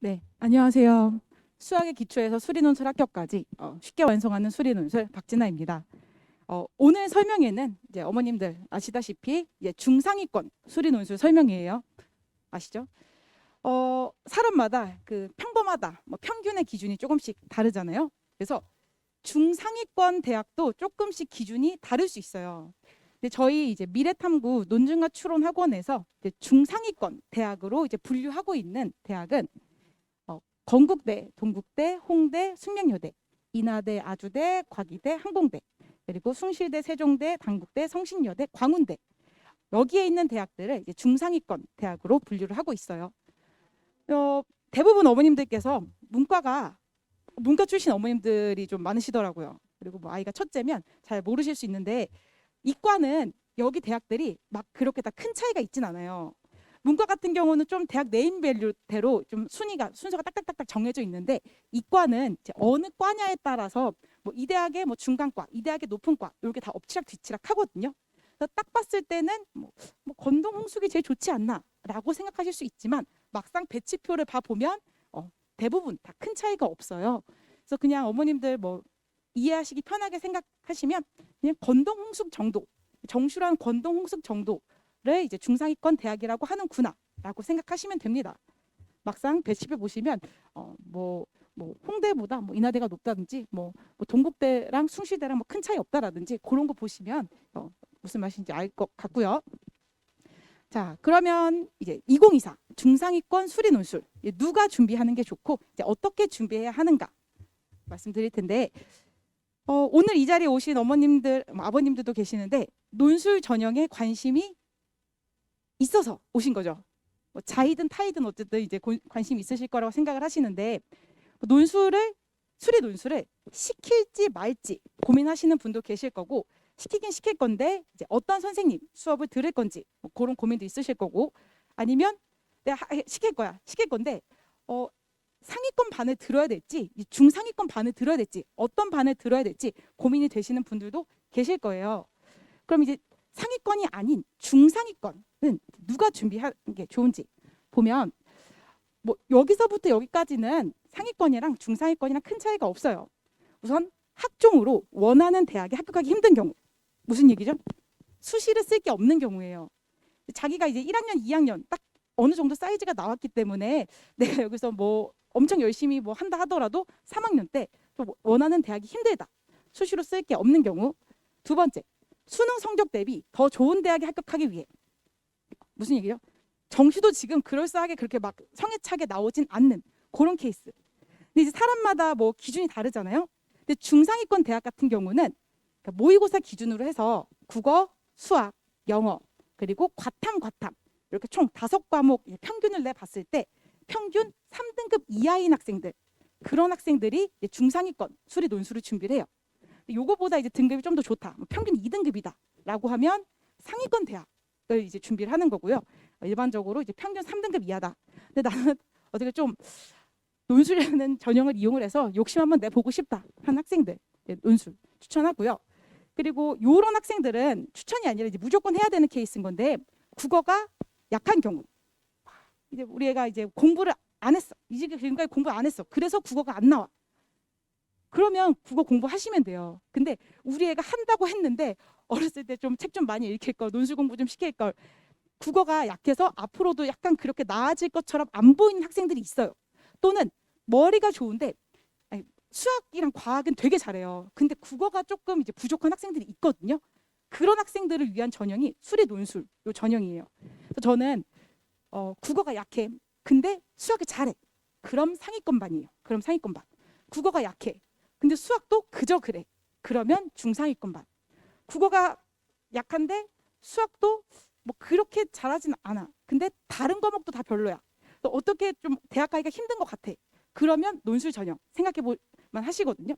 네, 안녕하세요. 수학의 기초에서 수리논술 합격까지 쉽게 완성하는 수리논술 박진아입니다. 오늘 설명에는 이제 어머님들 아시다시피 이제 중상위권 수리논술 설명이에요. 아시죠? 사람마다 그 평범하다, 뭐 평균의 기준이 조금씩 다르잖아요. 그래서 중상위권 대학도 조금씩 기준이 다를 수 있어요. 근데 저희 이제 미래탐구 논증과 추론 학원에서 이제 중상위권 대학으로 이제 분류하고 있는 대학은 건국대, 동국대, 홍대, 숙명여대, 인하대, 아주대, 과기대, 항공대, 그리고 숭실대, 세종대, 단국대, 성신여대, 광운대, 여기에 있는 대학들을 이제 중상위권 대학으로 분류를 하고 있어요. 어, 대부분 어머님들께서 문과 출신 어머님들이 좀 많으시더라고요. 그리고 뭐 아이가 첫째면 잘 모르실 수 있는데 이과는 여기 대학들이 막 그렇게 다 큰 차이가 있진 않아요. 문과 같은 경우는 좀 대학 네임밸류대로 좀 순서가 딱딱딱딱 정해져 있는데 이과는 이제 어느 과냐에 따라서 뭐 이 대학의 뭐 중간과, 이 대학의 높은 과 이렇게 다 엎치락 뒤치락 하거든요. 그래서 딱 봤을 때는 뭐 건동 홍숙이 제일 좋지 않나라고 생각하실 수 있지만 막상 배치표를 봐 보면 대부분 다 큰 차이가 없어요. 그래서 그냥 어머님들 뭐 이해하시기 편하게 생각하시면 그냥 건동 홍숙 정도, 정슈란 건동 홍숙 정도를 이제 중상위권 대학이라고 하는구나라고 생각하시면 됩니다. 막상 배치표 보시면 뭐 홍대보다 뭐 인하대가 높다든지 뭐 동국대랑 숭실대랑 뭐 큰 차이 없다라든지 그런 거 보시면 무슨 말인지 알 것 같고요. 자, 그러면 이제 2024 중상위권 수리 논술 누가 준비하는 게 좋고 이제 어떻게 준비해야 하는가 말씀드릴 텐데 오늘 이 자리에 오신 어머님들, 아버님들도 계시는데 논술 전형에 관심이 있어서 오신 거죠. 뭐 자이든 타이든 어쨌든 이제 관심 있으실 거라고 생각을 하시는데 논술을 수리 논술을 시킬지 말지 고민하시는 분도 계실 거고 시키긴 시킬 건데 이제 어떤 선생님 수업을 들을 건지 뭐 그런 고민도 있으실 거고 아니면 내가 시킬 건데 상위권 반을 들어야 될지 중상위권 반을 들어야 될지 어떤 반을 들어야 될지 고민이 되시는 분들도 계실 거예요. 그럼 이제 상위권이 아닌 중상위권은 누가 준비하는 게 좋은지 보면 뭐 여기서부터 여기까지는 상위권이랑 중상위권이랑 큰 차이가 없어요. 우선 학종으로 원하는 대학에 합격하기 힘든 경우 무슨 얘기죠? 수시를 쓸 게 없는 경우예요. 자기가 이제 1학년, 2학년 딱 어느 정도 사이즈가 나왔기 때문에 내가 여기서 뭐 엄청 열심히 뭐 한다 하더라도 3학년 때 또 원하는 대학이 힘들다. 수시로 쓸 게 없는 경우. 두 번째, 수능 성적 대비 더 좋은 대학에 합격하기 위해 무슨 얘기죠? 정시도 지금 그럴싸하게 그렇게 막 성에 차게 나오진 않는 그런 케이스. 근데 이제 사람마다 뭐 기준이 다르잖아요. 근데 중상위권 대학 같은 경우는 그러니까 모의고사 기준으로 해서 국어, 수학, 영어 그리고 과탐 이렇게 총 5과목 평균을 내 봤을 때 평균 3등급 이하인 학생들 그런 학생들이 이제 중상위권 수리 논술을 준비를 해요. 요거보다 이제 등급이 좀 더 좋다. 뭐 평균 2등급이다라고 하면 상위권 대학을 이제 준비를 하는 거고요. 일반적으로 이제 평균 3등급 이하다. 근데 나는 어떻게 좀 논술이라는 전형을 이용을 해서 욕심 한번 내보고 싶다 한 학생들 논술 추천하고요. 그리고 요런 학생들은 추천이 아니라 이제 무조건 해야 되는 케이스인 건데 국어가 약한 경우 이제 우리 애가 이제 공부를 안 했어. 이제 지금까지 공부 안 했어. 그래서 국어가 안 나와. 그러면 국어 공부하시면 돼요. 근데 우리 애가 한다고 했는데 어렸을 때 좀 책 좀 많이 읽힐 걸, 논술 공부 좀 시킬 걸. 국어가 약해서 앞으로도 약간 그렇게 나아질 것처럼 안 보이는 학생들이 있어요. 또는 머리가 좋은데 아니, 수학이랑 과학은 되게 잘해요. 근데 국어가 조금 이제 부족한 학생들이 있거든요. 그런 학생들을 위한 전형이 수리 논술 요 전형이에요. 그래서 저는 국어가 약해. 근데 수학을 잘해. 그럼 상위권 반이에요. 그럼 상위권 반. 국어가 약해. 근데 수학도 그저 그래. 그러면 중상위권 반. 국어가 약한데 수학도 뭐 그렇게 잘하진 않아. 근데 다른 과목도 다 별로야. 또 어떻게 좀 대학 가기가 힘든 것 같아. 그러면 논술 전형 생각해 볼만 하시거든요.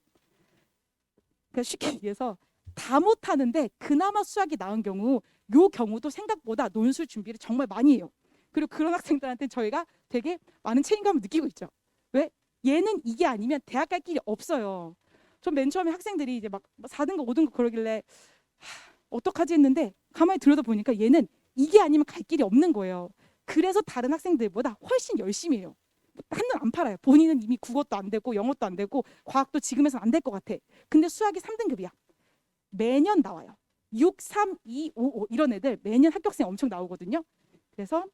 그러니까 쉽게 얘기해서 다 못하는데 그나마 수학이 나은 경우 요 경우도 생각보다 논술 준비를 정말 많이 해요. 그리고 그런 학생들한테 저희가 되게 많은 책임감을 느끼고 있죠. 왜? 얘는 이게 아니면 대학 갈 길이 없어요. 전 맨 처음에 학생들이 이제 막 4등급, 5등급 그러길래 어떡하지 했는데 가만히 들여다보니까 얘는 이게 아니면 갈 길이 없는 거예요. 그래서 다른 학생들보다 훨씬 열심히 해요. 한눈 안 팔아요. 본인은 이미 국어도 안 되고 영어도 안 되고 과학도 지금에선 안 될 것 같아. 근데 수학이 3등급이야. 매년 나와요. 6, 3, 2, 5, 5 이런 애들 매년 합격생 엄청 나오거든요. 그래서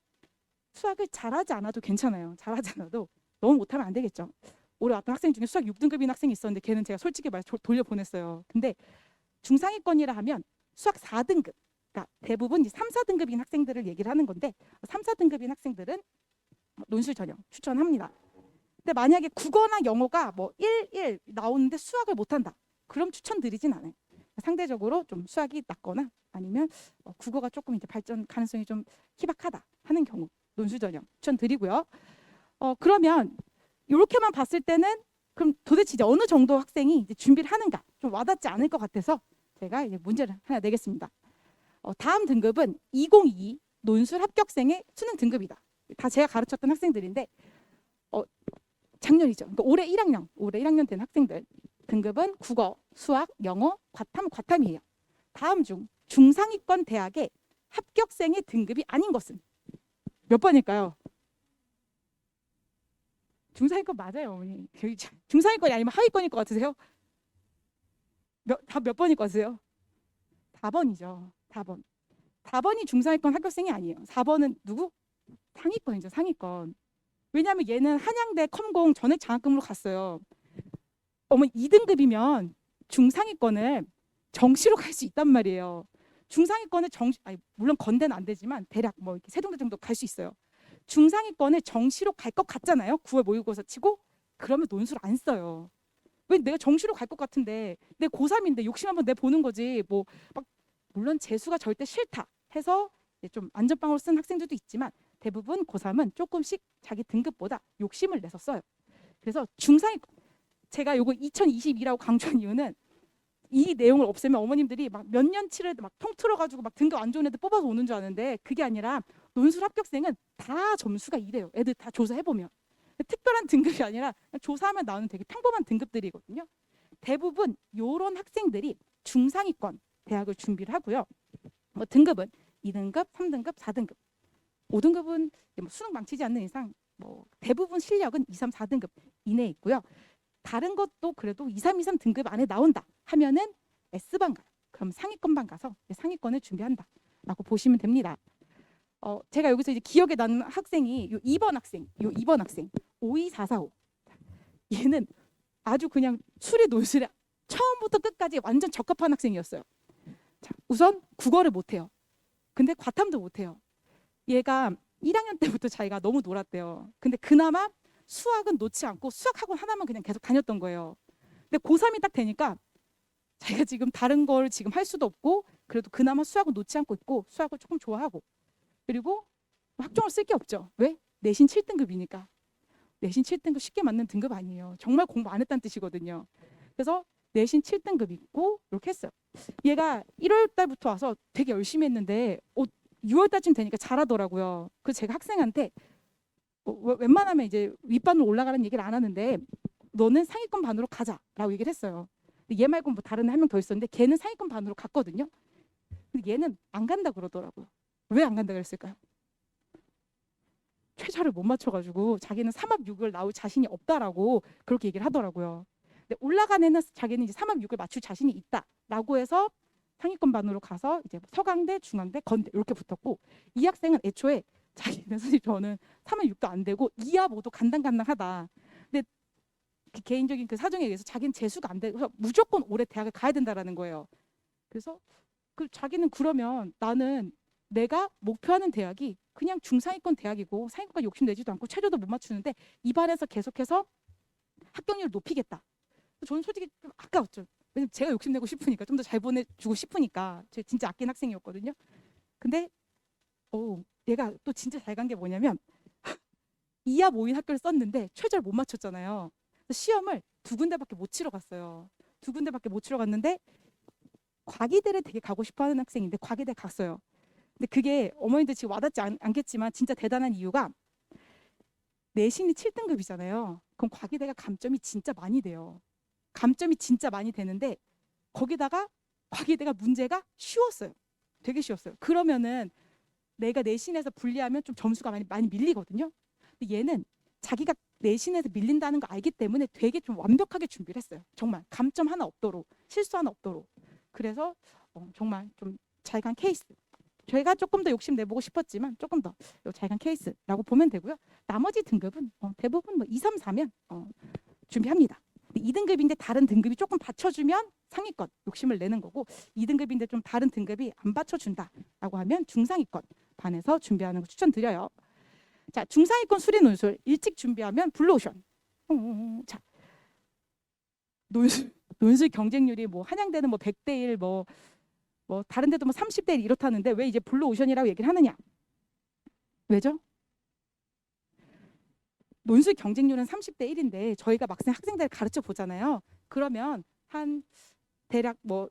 수학을 잘하지 않아도 괜찮아요. 잘하지 않아도 너무 못하면 안 되겠죠. 올해 왔던 학생 중에 수학 6등급인 학생이 있었는데 걔는 제가 솔직히 말해서 돌려보냈어요. 근데 중상위권이라 하면 수학 4등급, 그러니까 대부분 3, 4등급인 학생들을 얘기를 하는 건데 3, 4등급인 학생들은 논술 전형 추천합니다. 근데 만약에 국어나 영어가 뭐 1, 1 나오는데 수학을 못한다. 그럼 추천드리진 않아요. 상대적으로 좀 수학이 낮거나 아니면 국어가 조금 이제 발전 가능성이 좀 희박하다 하는 경우 논술 전형 추천드리고요. 그러면 이렇게만 봤을 때는 그럼 도대체 이제 어느 정도 학생이 이제 준비를 하는가 좀 와닿지 않을 것 같아서 제가 이제 문제를 하나 내겠습니다. 다음 등급은 2022 논술 합격생의 수능 등급이다. 다 제가 가르쳤던 학생들인데 작년이죠. 그러니까 올해 1학년 된 학생들 등급은 국어, 수학, 영어, 과탐이에요. 다음 중 중상위권 대학의 합격생의 등급이 아닌 것은 몇 번일까요? 중상위권 맞아요, 어머니. 중상위권이 아니면 하위권일 것 같으세요? 몇 번일 것 같으세요? 4번이죠. 4번. 4번이 중상위권 합격생이 아니에요. 4번은 누구? 상위권이죠. 상위권. 왜냐하면 얘는 한양대 컴공 전액 장학금으로 갔어요. 어머니 2등급이면 중상위권을 정시로 갈 수 있단 말이에요. 중상위권을 물론 건대는 안 되지만 대략 뭐 이렇게 세종대 정도 갈 수 있어요. 중상위권을 정시로 갈 것 같잖아요. 9월 모의고사 치고 그러면 논술 안 써요. 왜 내가 정시로 갈 것 같은데 내 고3인데 욕심 한번 내보는 거지. 뭐 막 물론 재수가 절대 싫다 해서 좀 안전빵으로 쓴 학생들도 있지만 대부분 고3은 조금씩 자기 등급보다 욕심을 내서 써요. 그래서 중상위권 제가 요거 2022라고 강조한 이유는 이 내용을 없애면 어머님들이 막 몇 년치를 막 통틀어가지고 막 등급 안 좋은 애들 뽑아서 오는 줄 아는데 그게 아니라 논술 합격생은 다 점수가 이래요. 애들 다 조사해보면. 특별한 등급이 아니라 조사하면 나오는 되게 평범한 등급들이거든요. 대부분 이런 학생들이 중상위권 대학을 준비를 하고요. 뭐 등급은 2등급, 3등급, 4등급, 5등급은 뭐 수능 망치지 않는 이상 뭐 대부분 실력은 2, 3, 4등급 이내에 있고요. 다른 것도 그래도 2, 3, 2, 3 등급 안에 나온다 하면은 S반 가요. 그럼 상위권반 가서 상위권을 준비한다 라고 보시면 됩니다. 제가 여기서 이제 기억에 나는 학생이 요 2번 학생 52445 얘는 아주 그냥 수리 논술에 처음부터 끝까지 완전 적합한 학생이었어요. 자, 우선 국어를 못해요. 근데 과탐도 못해요. 얘가 1학년 때부터 자기가 너무 놀았대요. 근데 그나마 수학은 놓지 않고 수학학원 하나만 그냥 계속 다녔던 거예요. 근데 고3이 딱 되니까 자기가 지금 다른 걸 지금 할 수도 없고 그래도 그나마 수학은 놓지 않고 있고 수학을 조금 좋아하고 그리고 학종을 쓸 게 없죠. 왜? 내신 7등급이니까. 내신 7등급 쉽게 맞는 등급 아니에요. 정말 공부 안 했다는 뜻이거든요. 그래서 내신 7등급 있고 이렇게 했어요. 얘가 1월 달부터 와서 되게 열심히 했는데 6월 달쯤 되니까 잘하더라고요. 그래서 제가 학생한테 웬만하면 이제 윗반으로 올라가는 얘기를 안 하는데 너는 상위권 반으로 가자라고 얘기를 했어요. 얘 말고 뭐 다른 한 명 더 있었는데 걔는 상위권 반으로 갔거든요. 근데 얘는 안 간다 그러더라고요. 왜 안 간다 그랬을까요? 최저를 못 맞춰가지고 자기는 3합 6을 나올 자신이 없다라고 그렇게 얘기를 하더라고요. 근데 올라간 애는 자기는 이제 3합 6을 맞출 자신이 있다라고 해서 상위권 반으로 가서 이제 서강대, 중앙대, 건대 이렇게 붙었고 이 학생은 애초에 자기는 사실 저는 3합 6도 안 되고 2합 5도 간당간당하다. 근데 그 개인적인 그 사정에 의해서 자기는 재수가 안 돼서 무조건 올해 대학을 가야 된다라는 거예요. 그래서 자기는 그러면 나는 내가 목표하는 대학이 그냥 중상위권 대학이고 상위권까지 욕심내지도 않고 최저도 못 맞추는데 입안에서 계속해서 합격률을 높이겠다. 저는 솔직히 좀 아까웠죠. 왜냐면 제가 욕심내고 싶으니까 좀 더 잘 보내주고 싶으니까 제가 진짜 아낀 학생이었거든요. 근데 얘가 또 진짜 잘 간 게 뭐냐면 2합 5인 학교를 썼는데 최저를 못 맞췄잖아요. 시험을 2군데밖에 못 치러 갔어요. 2군데밖에 못 치러 갔는데 과기대를 되게 가고 싶어하는 학생인데 과기대 갔어요. 근데 그게 어머니들 지금 와닿지 않겠지만 진짜 대단한 이유가 내신이 7등급이잖아요. 그럼 과기대가 감점이 진짜 많이 돼요. 감점이 진짜 많이 되는데 거기다가 과기대가 문제가 쉬웠어요. 되게 쉬웠어요. 그러면은 내가 내신에서 분리하면 좀 점수가 많이 밀리거든요. 근데 얘는 자기가 내신에서 밀린다는 거 알기 때문에 되게 좀 완벽하게 준비를 했어요. 정말 감점 하나 없도록, 실수 하나 없도록. 그래서 정말 좀 잘 간 케이스. 제가 조금 더 욕심 내보고 싶었지만 조금 더 잘 간 케이스라고 보면 되고요. 나머지 등급은 대부분 뭐 2, 3, 4면 준비합니다. 2등급인데 다른 등급이 조금 받쳐주면 상위권 욕심을 내는 거고, 2등급인데 좀 다른 등급이 안 받쳐준다라고 하면 중상위권 반에서 준비하는 거 추천드려요. 자, 중상위권 수리 논술 일찍 준비하면 블루오션. 자, 논술 경쟁률이 뭐 한양대는 뭐 100대 1, 뭐 다른 데도 뭐 30대 1 이렇다는데 왜 이제 블루오션이라고 얘기를 하느냐? 왜죠? 논술 경쟁률은 30대 1인데 저희가 막상 학생들을 가르쳐 보잖아요. 그러면 한 대략 뭐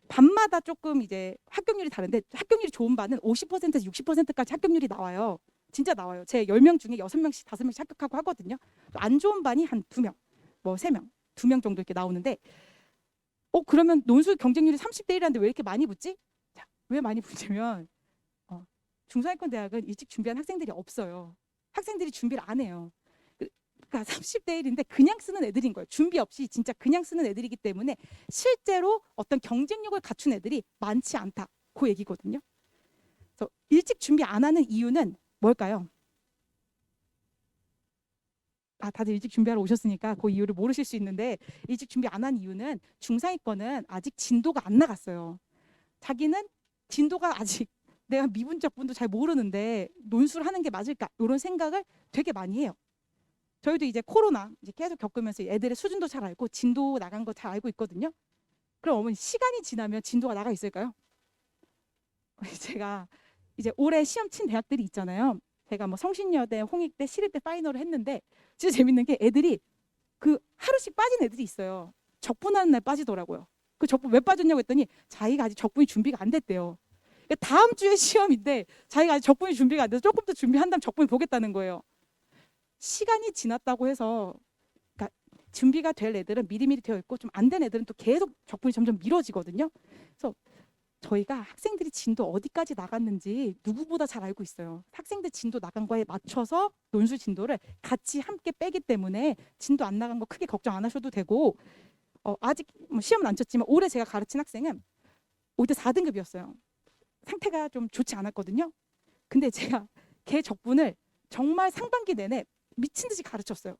반마다 조금 이제 합격률이 다른데, 합격률이 좋은 반은 50%에서 60%까지 합격률이 나와요. 진짜 나와요. 제 10명 중에 6명씩 5명씩 합격하고 하거든요. 안 좋은 반이 한 2명, 뭐 3명, 2명 정도 이렇게 나오는데, 그러면 논술 경쟁률이 30대 1인데 왜 이렇게 많이 붙지? 자, 왜 많이 붙냐면 중상위권 대학은 일찍 준비한 학생들이 없어요. 학생들이 준비를 안 해요. 그러니까 30대 1인데 그냥 쓰는 애들인 거예요. 준비 없이 진짜 그냥 쓰는 애들이기 때문에 실제로 어떤 경쟁력을 갖춘 애들이 많지 않다. 그 얘기거든요. 그래서 일찍 준비 안 하는 이유는 뭘까요? 다들 일찍 준비하러 오셨으니까 그 이유를 모르실 수 있는데, 일찍 준비 안 한 이유는 중상위권은 아직 진도가 안 나갔어요. 자기는 진도가 아직 내가 미분적분도 잘 모르는데 논술을 하는 게 맞을까? 이런 생각을 되게 많이 해요. 저희도 이제 코로나 이제 계속 겪으면서 애들의 수준도 잘 알고 진도 나간 거 잘 알고 있거든요. 그럼 어머니, 시간이 지나면 진도가 나가 있을까요? 제가 이제 올해 시험 친 대학들이 있잖아요. 제가 뭐 성신여대, 홍익대, 시립대 파이널을 했는데 진짜 재밌는 게 애들이 그 하루씩 빠진 애들이 있어요. 적분하는 날 빠지더라고요. 그 적분 왜 빠졌냐고 했더니 자기가 아직 적분이 준비가 안 됐대요. 그러니까 다음 주에 시험인데 자기가 아직 적분이 준비가 안 돼서 조금 더 준비한 다음 적분을 보겠다는 거예요. 시간이 지났다고 해서, 그러니까 준비가 될 애들은 미리미리 되어 있고 좀 안 된 애들은 또 계속 적분이 점점 미뤄지거든요. 그래서 저희가 학생들이 진도 어디까지 나갔는지 누구보다 잘 알고 있어요. 학생들 진도 나간 거에 맞춰서 논술 진도를 같이 함께 빼기 때문에 진도 안 나간 거 크게 걱정 안 하셔도 되고, 아직 뭐 시험은 안 쳤지만 올해 제가 가르친 학생은 올해 4등급이었어요. 상태가 좀 좋지 않았거든요. 근데 제가 걔 적분을 정말 상반기 내내 미친 듯이 가르쳤어요.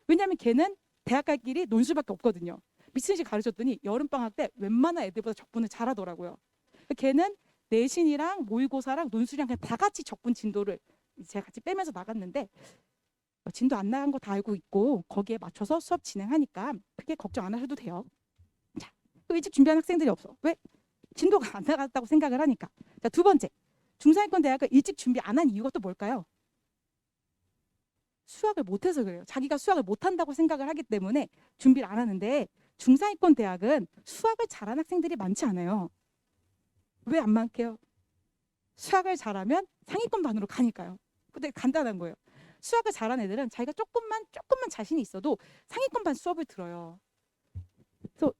왜냐하면 걔는 대학 갈 길이 논술밖에 없거든요. 미친 듯이 가르쳤더니 여름방학 때 웬만한 애들보다 적분을 잘하더라고요. 걔는 내신이랑 모의고사랑 논술이랑 그냥 다 같이 적분 진도를 제가 같이 빼면서 나갔는데, 진도 안 나간 거 다 알고 있고 거기에 맞춰서 수업 진행하니까 크게 걱정 안 하셔도 돼요. 자, 또 일찍 준비한 학생들이 없어. 왜? 진도가 안 나갔다고 생각을 하니까. 자, 두 번째, 중상위권 대학을 일찍 준비 안 한 이유가 또 뭘까요? 수학을 못해서 그래요. 자기가 수학을 못한다고 생각을 하기 때문에 준비를 안 하는데, 중상위권 대학은 수학을 잘하는 학생들이 많지 않아요. 왜 안 많게요? 수학을 잘하면 상위권 반으로 가니까요. 근데 간단한 거예요. 수학을 잘하는 애들은 자기가 조금만 자신이 있어도 상위권 반 수업을 들어요. 그래서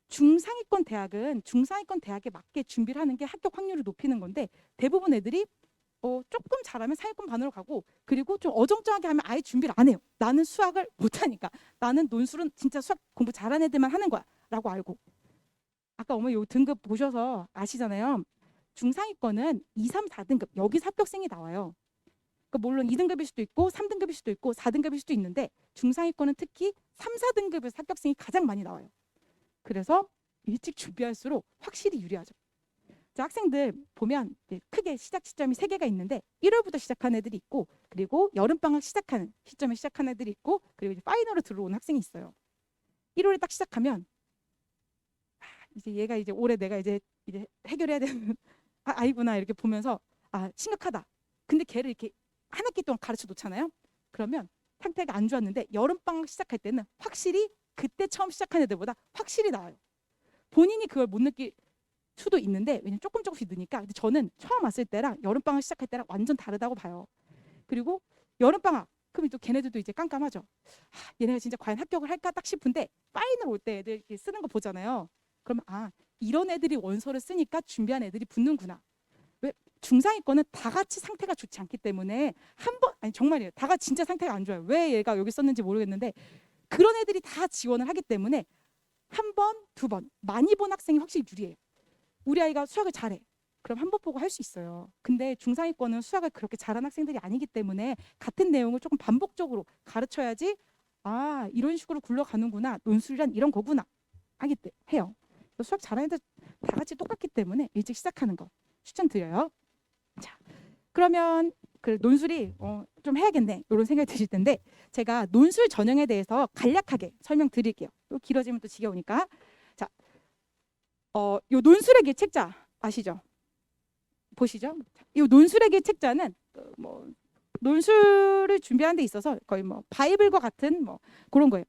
중상위권 대학은 중상위권 대학에 맞게 준비를 하는 게 합격 확률을 높이는 건데, 대부분 애들이 조금 잘하면 상위권 반으로 가고, 그리고 좀 어정쩡하게 하면 아예 준비를 안 해요. 나는 수학을 못하니까, 나는 논술은 진짜 수학 공부 잘하는 애들만 하는 거야 라고 알고. 아까 어머니 요 등급 보셔서 아시잖아요. 중상위권은 2, 3, 4등급 여기서 합격생이 나와요. 그러니까 물론 2등급일 수도 있고 3등급일 수도 있고 4등급일 수도 있는데, 중상위권은 특히 3, 4등급에서 합격생이 가장 많이 나와요. 그래서 일찍 준비할수록 확실히 유리하죠. 자, 학생들 보면 크게 시작 시점이 3개가 있는데 1월부터 시작한 애들이 있고, 그리고 여름방학 시작하는 시점에 시작한 애들이 있고, 그리고 이제 파이널로 들어오는 학생이 있어요. 1월에 딱 시작하면 이제 얘가 이제 올해 내가 이제 해결해야 되는 아이구나 이렇게 보면서 심각하다. 근데 걔를 이렇게 한 학기 동안 가르쳐 놓잖아요. 그러면 상태가 안 좋았는데 여름방학 시작할 때는 확실히 그때 처음 시작한 애들보다 확실히 나아요. 본인이 그걸 못 느낄 수도 있는데, 왜냐면 조금씩 느니까. 근데 저는 처음 왔을 때랑 여름방학 시작할 때랑 완전 다르다고 봐요. 그리고 여름방학 그럼 또 걔네들도 이제 깜깜하죠. 얘네가 진짜 과연 합격을 할까 딱 싶은데, 파이널 올 때 애들 이렇게 쓰는 거 보잖아요. 그러면 이런 애들이 원서를 쓰니까 준비한 애들이 붙는구나. 왜? 중상위권은 다 같이 상태가 좋지 않기 때문에 한 번, 아니 정말이에요. 다 같이 진짜 상태가 안 좋아요. 왜 얘가 여기 썼는지 모르겠는데 그런 애들이 다 지원을 하기 때문에 한 번, 두 번 많이 본 학생이 확실히 유리해요. 우리 아이가 수학을 잘해. 그럼 한 번 보고 할 수 있어요. 근데 중상위권은 수학을 그렇게 잘하는 학생들이 아니기 때문에 같은 내용을 조금 반복적으로 가르쳐야지 아 이런 식으로 굴러가는구나. 논술이란 이런 거구나. 하기 때 해요. 수학 잘하는 애들 다 같이 똑같기 때문에 일찍 시작하는 거 추천드려요. 자, 그러면 그 논술이 좀 해야겠네 이런 생각이 드실 텐데 제가 논술 전형에 대해서 간략하게 설명드릴게요. 또 길어지면 또 지겨우니까. 자, 요 논술의 길 책자 아시죠? 보시죠. 이 논술의 길 책자는 뭐 논술을 준비하는 데 있어서 거의 뭐 바이블과 같은 뭐 그런 거예요.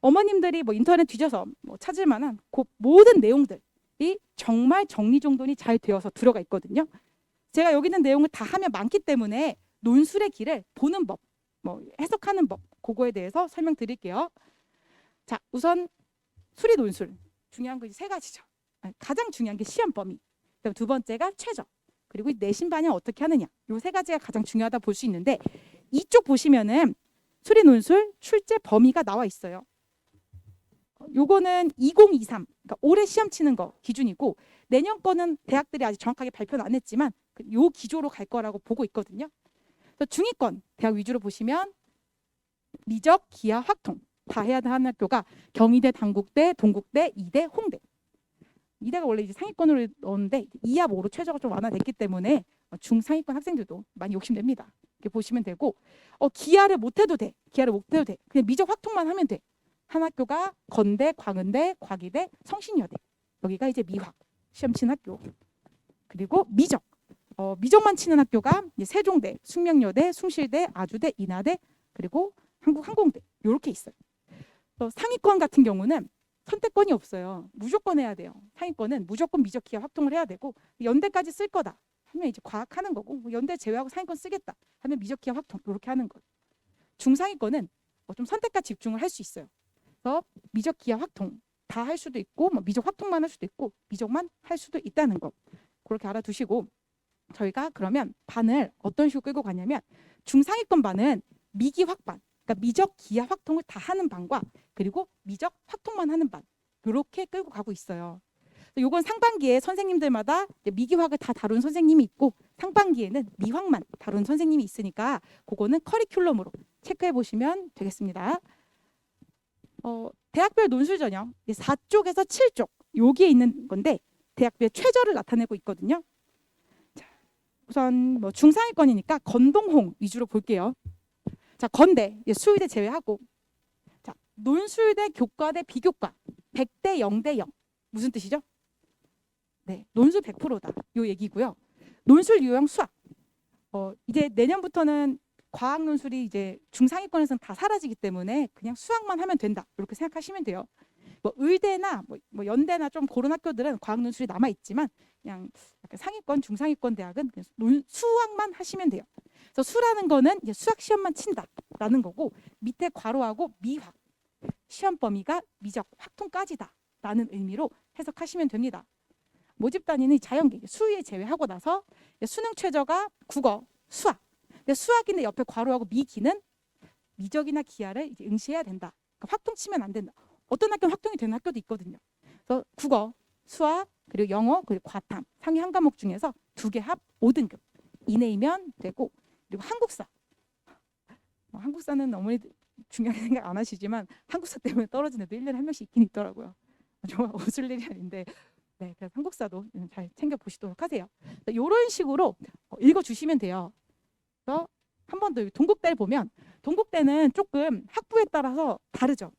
어머님들이 뭐 인터넷 뒤져서 뭐 찾을 만한 그 모든 내용들이 정말 정리정돈이 잘 되어서 들어가 있거든요. 제가 여기 있는 내용을 다 하면 많기 때문에 논술의 길을 보는 법, 뭐 해석하는 법, 그거에 대해서 설명드릴게요. 자, 우선 수리 논술 중요한 거 이제 세 가지죠. 가장 중요한 게 시험 범위. 그다음 두 번째가 최저. 그리고 내신 반영 어떻게 하느냐. 요 세 가지가 가장 중요하다 볼 수 있는데 이쪽 보시면은 수리 논술 출제 범위가 나와 있어요. 요거는 2023, 그러니까 올해 시험 치는 거 기준이고 내년 거는 대학들이 아직 정확하게 발표는 안 했지만 요 기조로 갈 거라고 보고 있거든요. 그래서 중위권 대학 위주로 보시면 미적, 기하, 확통 다 해야 하는 학교가 경희대, 단국대, 동국대, 이대, 홍대. 이대가 원래 이제 상위권으로 넣었는데 2합 5로 최저가 좀 완화됐기 때문에 중상위권 학생들도 많이 욕심냅니다. 이렇게 보시면 되고 기하를 못해도 돼. 기하를 못해도 돼. 그냥 미적 확통만 하면 돼. 한 학교가 건대, 광은대, 과기대, 성신여대. 여기가 이제 미확 시험 치는 학교. 그리고 미적. 미적만 치는 학교가 이제 세종대, 숙명여대, 숭실대, 아주대, 인하대, 그리고 한국항공대. 이렇게 있어요. 상위권 같은 경우는 선택권이 없어요. 무조건 해야 돼요. 상위권은 무조건 미적 기하 확통을 해야 되고 연대까지 쓸 거다 하면 이제 과학하는 거고 연대 제외하고 상위권 쓰겠다 하면 미적 기하 확통 이렇게 하는 거예요. 중상위권은 좀 선택과 집중을 할 수 있어요. 그래서 미적 기하 확통 다 할 수도 있고 뭐 미적 확통만 할 수도 있고 미적만 할 수도 있다는 거 그렇게 알아두시고 저희가 그러면 반을 어떤 식으로 끌고 가냐면 중상위권 반은 미기 확반 그러니까 미적 기하 확통을 다 하는 반과 그리고 미적 확통만 하는 반 이렇게 끌고 가고 있어요. 요건 상반기에 선생님들마다 미기확을 다 다룬 선생님이 있고 상반기에는 미확만 다룬 선생님이 있으니까 그거는 커리큘럼으로 체크해 보시면 되겠습니다. 대학별 논술 전형 4쪽에서 7쪽 여기에 있는 건데 대학별 최저를 나타내고 있거든요. 자, 우선 뭐 중상위권이니까 건동홍 위주로 볼게요. 자, 건대 수의대 제외하고 자, 논술대 교과대 비교과 100대 0대 0 무슨 뜻이죠? 네, 논술 100%다 요 얘기고요. 논술 유형 수학 이제 내년부터는 과학 논술이 이제 중상위권에서는 다 사라지기 때문에 그냥 수학만 하면 된다 이렇게 생각하시면 돼요. 뭐 의대나 뭐 연대나 좀 그런 학교들은 과학 논술이 남아 있지만 그냥 약간 상위권 중상위권 대학은 그냥 수학만 하시면 돼요. 그래서 수라는 거는 이제 수학 시험만 친다라는 거고 밑에 괄호하고 미확 시험 범위가 미적 확통까지다라는 의미로 해석하시면 됩니다. 모집 단위는 자연계 수의 제외하고 나서 수능 최저가 국어, 수학. 근데 수학인데 옆에 괄호하고 미기는 미적이나 기하를 이제 응시해야 된다. 그러니까 확통 치면 안 된다. 어떤 학교는 확통이 되는 학교도 있거든요. 그래서 국어, 수학, 그리고 영어, 그리고 과탐 상위 한 과목 중에서 2개 합 5등급 이내이면 되고 그리고 한국사. 한국사는 어머니 중요하게 생각 안 하시지만 한국사 때문에 떨어진 애도 1년에 한 명씩 있긴 있더라고요. 정말 웃을 일이 아닌데 네, 그래서 한국사도 잘 챙겨 보시도록 하세요. 이런 식으로 읽어주시면 돼요. 그래서 한 번 더 동국대를 보면 동국대는 조금 학부에 따라서 다르죠.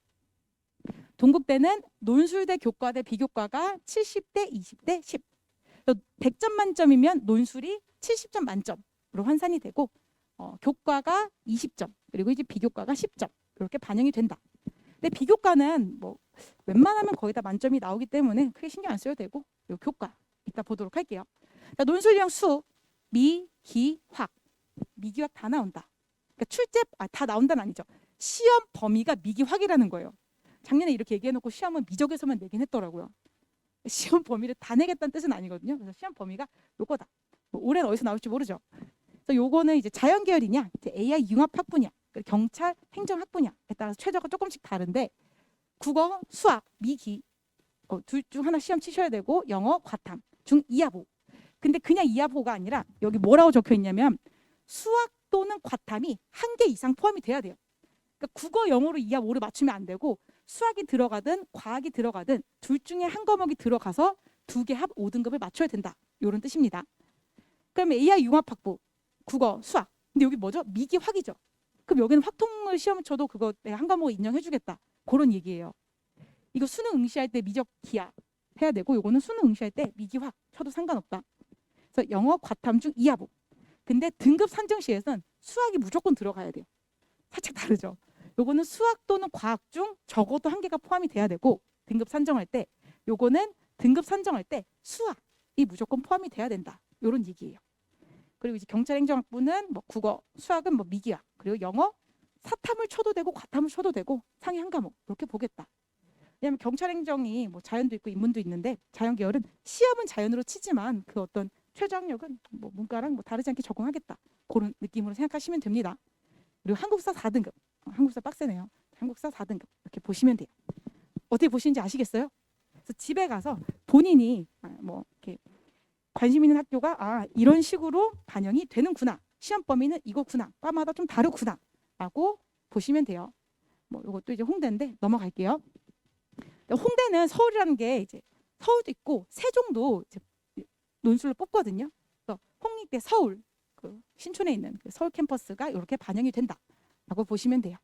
동국대는 논술대 교과대 비교과가 70대 20대 10. 100점 만점이면 논술이 70점 만점으로 환산이 되고 교과가 20점 그리고 이제 비교과가 10점 이렇게 반영이 된다. 근데 비교과는 뭐 웬만하면 거의 다 만점이 나오기 때문에 크게 신경 안 써도 되고 요 교과 이따 보도록 할게요. 자, 논술형 수, 미, 기, 확. 미기확 다 나온다. 그러니까 출제 다 나온다는 아니죠. 시험 범위가 미기확이라는 거예요. 작년에 이렇게 얘기해놓고 시험은 미적에서만 내긴 했더라고요. 시험 범위를 다 내겠다는 뜻은 아니거든요. 그래서 시험 범위가 요거다. 뭐 올해는 어디서 나올지 모르죠. 그래서 요거는 이제 자연계열이냐, 이제 AI 융합학부냐, 그리고 경찰 행정학부냐에 따라서 최저가 조금씩 다른데 국어, 수학, 미기 둘 중 하나 시험 치셔야 되고 영어, 과탐 중 이하보. 근데 그냥 이하보가 아니라 여기 뭐라고 적혀 있냐면 수학 또는 과탐이 한 개 이상 포함이 돼야 돼요. 그러니까 국어, 영어로 이하보를 맞추면 안 되고 수학이 들어가든 과학이 들어가든 둘 중에 한 과목이 들어가서 두 개 합 5등급을 맞춰야 된다. 이런 뜻입니다. 그러면 AI 융합학부 국어, 수학. 근데 여기 뭐죠? 미기, 화기죠. 그럼 여기는 확통을 시험 쳐도 그거 내가 한 과목 인정해주겠다. 그런 얘기예요. 이거 수능 응시할 때 미적 기하 해야 되고 요거는 수능 응시할 때 미기, 화 쳐도 상관없다. 그래서 영어, 과탐 중 이하부. 근데 등급 산정 시에서는 수학이 무조건 들어가야 돼요. 살짝 다르죠. 요거는 수학 또는 과학 중 적어도 한 개가 포함이 돼야 되고 등급 산정할 때 요거는 등급 산정할 때 수학이 무조건 포함이 돼야 된다. 요런 얘기예요. 그리고 이제 경찰행정학부는 뭐 국어, 수학은 뭐 미기학, 그리고 영어 사탐을 쳐도 되고 과탐을 쳐도 되고 상위 한 과목 이렇게 보겠다. 왜냐하면 경찰행정이 뭐 자연도 있고 인문도 있는데 자연계열은 시험은 자연으로 치지만 그 어떤 최저학력은 뭐 문과랑 뭐 다르지 않게 적응하겠다. 그런 느낌으로 생각하시면 됩니다. 그리고 한국사 4등급, 한국사 빡세네요. 한국사 4등급 이렇게 보시면 돼요. 어떻게 보시는지 아시겠어요? 그래서 집에 가서 본인이 뭐 이렇게 관심 있는 학교가 이런 식으로 반영이 되는구나. 시험 범위는 이거구나. 과마다 좀 다르구나. 라고 보시면 돼요. 뭐 이것도 이제 홍대인데 넘어갈게요. 홍대는 서울이라는 게 이제 서울도 있고 세종도 이제 논술로 뽑거든요. 그래서 홍익대 서울 그 신촌에 있는 그 서울 캠퍼스가 이렇게 반영이 된다라고 보시면 돼요.